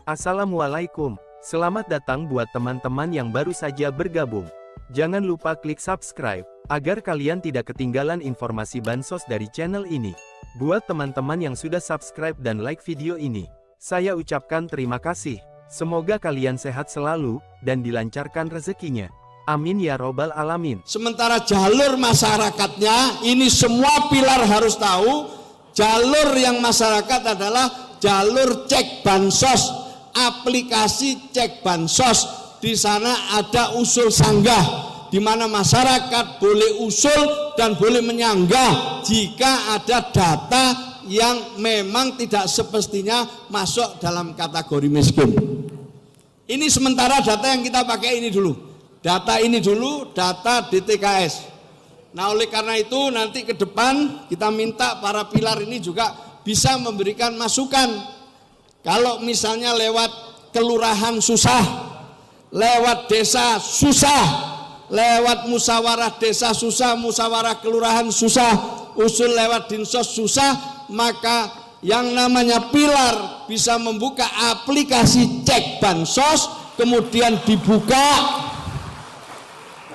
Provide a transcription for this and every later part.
Assalamualaikum, selamat datang buat teman-teman yang baru saja bergabung. Jangan lupa klik subscribe, agar kalian tidak ketinggalan informasi bansos dari channel ini. Buat teman-teman yang sudah subscribe dan like video ini, saya ucapkan terima kasih. Semoga kalian sehat selalu, dan dilancarkan rezekinya. Amin ya robbal alamin. Sementara jalur masyarakatnya, ini semua pilar harus tahu, jalur yang masyarakat adalah jalur cek bansos. Aplikasi cek bansos, di sana ada usul sanggah, di mana masyarakat boleh usul dan boleh menyanggah jika ada data yang memang tidak semestinya masuk dalam kategori miskin. Ini sementara data yang kita pakai ini dulu, data DTKS. Nah, oleh karena itu nanti ke depan kita minta para pilar ini juga bisa memberikan masukan. Kalau misalnya lewat kelurahan susah, lewat desa susah, lewat musyawarah desa susah, musyawarah kelurahan susah, usul lewat dinsos susah, maka yang namanya pilar bisa membuka aplikasi cek bansos, kemudian dibuka.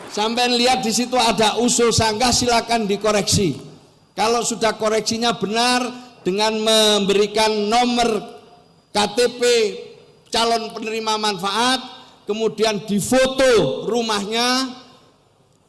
Sampai lihat di situ ada usul sanggah, silakan dikoreksi. Kalau sudah koreksinya benar dengan memberikan nomor KTP calon penerima manfaat, kemudian difoto rumahnya,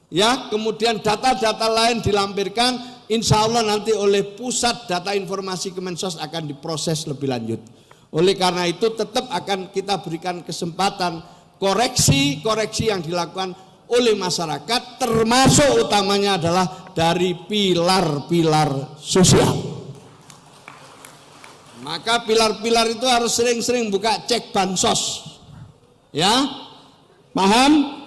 ya, kemudian data-data lain dilampirkan, insya Allah nanti oleh pusat data informasi Kemensos akan diproses lebih lanjut. Oleh karena itu tetap akan kita berikan kesempatan koreksi yang dilakukan oleh masyarakat, termasuk utamanya adalah dari pilar-pilar sosial. Maka pilar-pilar itu harus sering-sering buka cek bansos, ya, paham?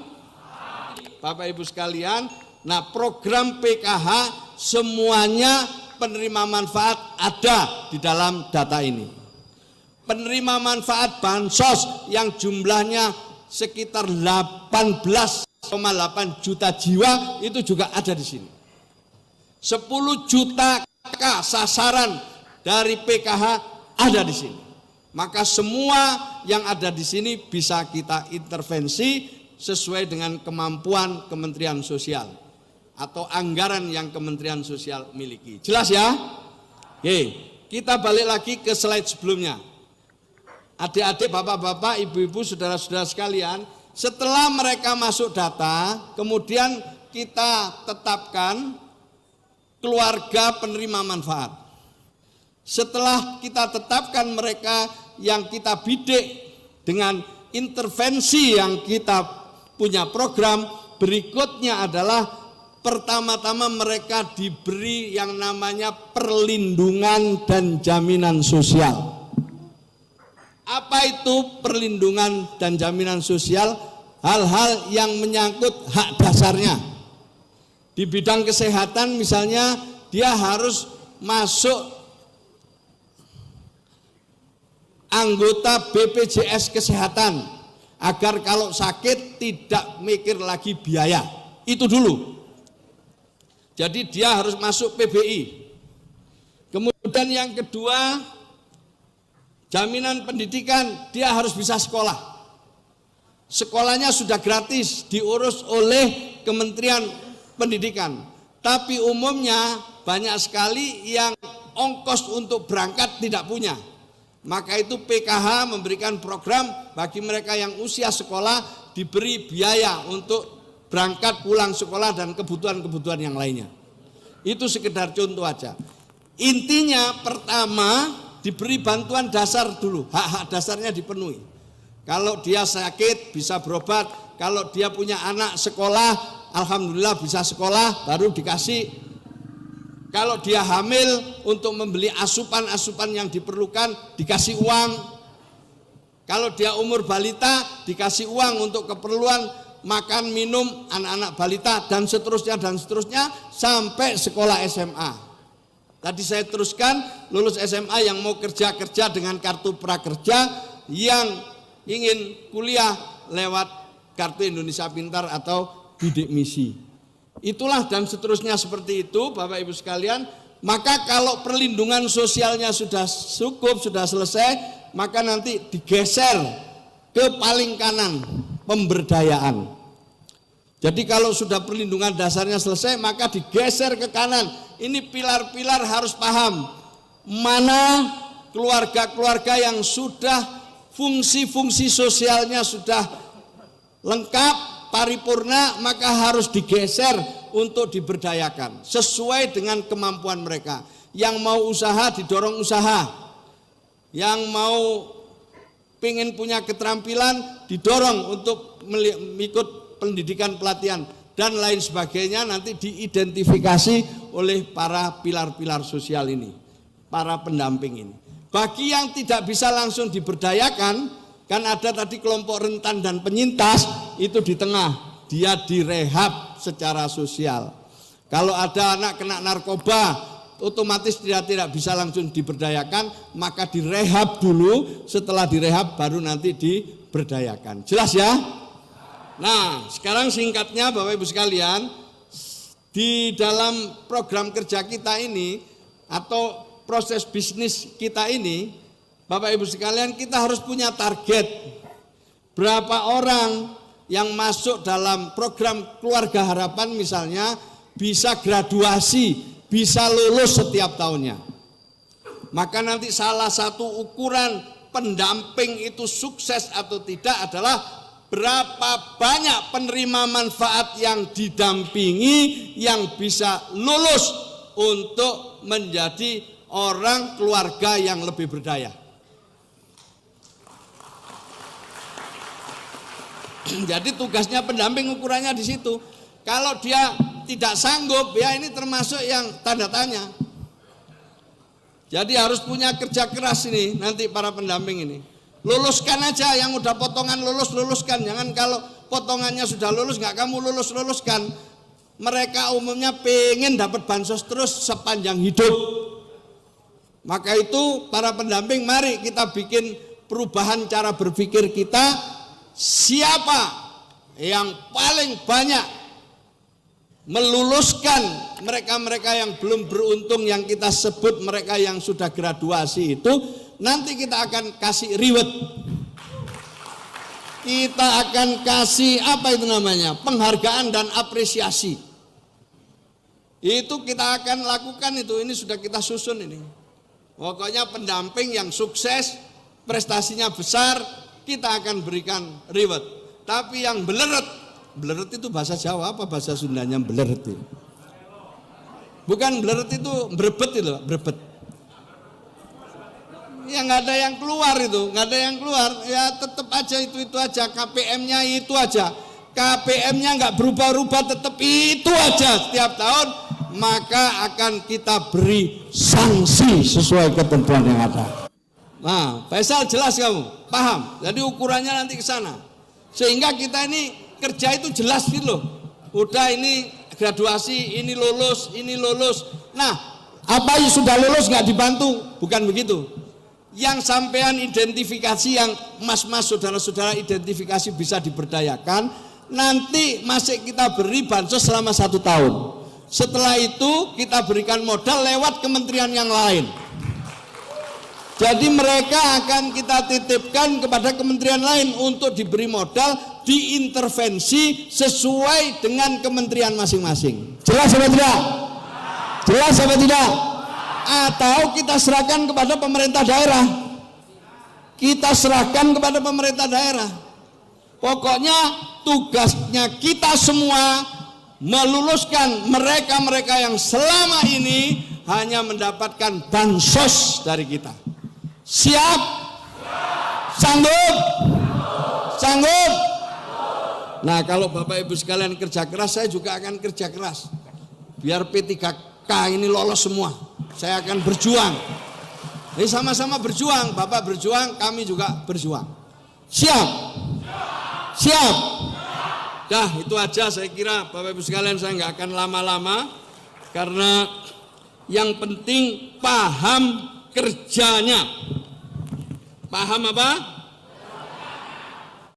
Bapak Ibu sekalian, nah program PKH semuanya penerima manfaat ada di dalam data ini. Penerima manfaat bansos yang jumlahnya sekitar 18,8 juta jiwa itu juga ada di sini. 10 juta sasaran dari PKH ada di sini. Maka semua yang ada di sini bisa kita intervensi sesuai dengan kemampuan Kementerian Sosial atau anggaran yang Kementerian Sosial miliki. Jelas ya? Oke, kita balik lagi ke slide sebelumnya. Adik-adik, bapak-bapak, ibu-ibu, saudara-saudara sekalian, setelah mereka masuk data, kemudian kita tetapkan keluarga penerima manfaat. Setelah kita tetapkan mereka yang kita bidik dengan intervensi yang kita punya program, berikutnya adalah pertama-tama mereka diberi yang namanya perlindungan dan jaminan sosial. Apa itu perlindungan dan jaminan sosial? Hal-hal yang menyangkut hak dasarnya. Di bidang kesehatan misalnya, dia harus masuk anggota BPJS Kesehatan agar kalau sakit tidak mikir lagi biaya. Itu dulu. Jadi dia harus masuk PBI. Kemudian yang kedua, jaminan pendidikan, dia harus bisa sekolah. Sekolahnya sudah gratis, diurus oleh Kementerian Pendidikan. Tapi umumnya banyak sekali yang ongkos untuk berangkat tidak punya. Maka itu PKH memberikan program bagi mereka yang usia sekolah diberi biaya untuk berangkat pulang sekolah dan kebutuhan-kebutuhan yang lainnya. Itu sekedar contoh aja. Intinya pertama diberi bantuan dasar dulu, hak-hak dasarnya dipenuhi. Kalau dia sakit bisa berobat, kalau dia punya anak sekolah, alhamdulillah bisa sekolah, baru dikasih. Kalau dia hamil untuk membeli asupan-asupan yang diperlukan dikasih uang. Kalau dia umur balita dikasih uang untuk keperluan makan, minum anak-anak balita dan seterusnya sampai sekolah SMA. Tadi saya teruskan lulus SMA yang mau kerja dengan kartu prakerja, yang ingin kuliah lewat kartu Indonesia Pintar atau bidik misi. Itulah dan seterusnya seperti itu Bapak Ibu sekalian. Maka kalau perlindungan sosialnya sudah cukup, sudah selesai, maka nanti digeser ke paling kanan, pemberdayaan. Jadi kalau sudah perlindungan dasarnya selesai, maka digeser ke kanan. Ini pilar-pilar harus paham, mana keluarga-keluarga yang sudah fungsi-fungsi sosialnya sudah lengkap, paripurna, maka harus digeser untuk diberdayakan sesuai dengan kemampuan mereka. Yang mau usaha didorong usaha, yang mau pengen punya keterampilan didorong untuk mengikut pendidikan pelatihan dan lain sebagainya, nanti diidentifikasi oleh para pilar-pilar sosial ini, para pendamping ini. Bagi yang tidak bisa langsung diberdayakan, kan ada tadi kelompok rentan dan penyintas, itu di tengah, dia direhab secara sosial. Kalau ada anak kena narkoba, otomatis dia tidak bisa langsung diberdayakan, maka direhab dulu, setelah direhab baru nanti diberdayakan. Jelas ya? Nah, sekarang singkatnya Bapak Ibu sekalian, di dalam program kerja kita ini atau proses bisnis kita ini, Bapak Ibu sekalian, kita harus punya target. Berapa orang yang masuk dalam program Keluarga Harapan misalnya bisa graduasi, bisa lulus setiap tahunnya. Maka nanti salah satu ukuran pendamping itu sukses atau tidak adalah berapa banyak penerima manfaat yang didampingi yang bisa lulus untuk menjadi orang keluarga yang lebih berdaya. Jadi tugasnya pendamping ukurannya di situ. Kalau dia tidak sanggup, ya ini termasuk yang tanda tanya. Jadi harus punya kerja keras ini nanti para pendamping ini. Luluskan aja yang udah potongan luluskan. Jangan kalau potongannya sudah lulus nggak kamu luluskan. Mereka umumnya pengen dapat bansos terus sepanjang hidup. Maka itu para pendamping, mari kita bikin perubahan cara berpikir kita. Siapa yang paling banyak meluluskan mereka-mereka yang belum beruntung, yang kita sebut mereka yang sudah graduasi itu, nanti kita akan kasih reward. Kita akan kasih apa itu namanya, penghargaan dan apresiasi. Itu kita akan lakukan itu, ini sudah kita susun ini. Pokoknya pendamping yang sukses, prestasinya besar, kita akan berikan reward. Tapi yang beleret itu bahasa Jawa apa bahasa Sundanya beleret itu? Bukan beleret itu berebet itu, berebet. Ya nggak ada yang keluar itu, nggak ada yang keluar. Ya tetap aja itu aja, KPM-nya itu aja. KPM-nya nggak berubah-ubah, tetap itu aja setiap tahun. Maka akan kita beri sanksi sesuai ketentuan yang ada. Nah, Faisal jelas kamu, paham. Jadi ukurannya nanti ke sana. Sehingga kita ini kerja itu jelas gitu loh. Udah ini graduasi, ini lulus. Nah, apa yang sudah lulus nggak dibantu? Bukan begitu. Yang sampean identifikasi, yang mas-mas saudara-saudara identifikasi bisa diberdayakan, nanti masih kita beri bansos selama 1 tahun. Setelah itu kita berikan modal lewat kementerian yang lain. Jadi mereka akan kita titipkan kepada kementerian lain untuk diberi modal, diintervensi sesuai dengan kementerian masing-masing. Jelas apa tidak? Jelas apa tidak? Atau kita serahkan kepada pemerintah daerah. Kita serahkan kepada pemerintah daerah. Pokoknya tugasnya kita semua meluluskan mereka-mereka yang selama ini hanya mendapatkan bansos dari kita. Siap? Sanggup? Sanggup? Nah, kalau Bapak Ibu sekalian kerja keras, saya juga akan kerja keras. Biar P3K ini lolos semua. Saya akan berjuang. Ini sama-sama berjuang. Bapak berjuang, kami juga berjuang. Siap? Siap? Dah, itu aja saya kira Bapak Ibu sekalian, saya nggak akan lama-lama. Karena yang penting paham kerjanya. Paham apa?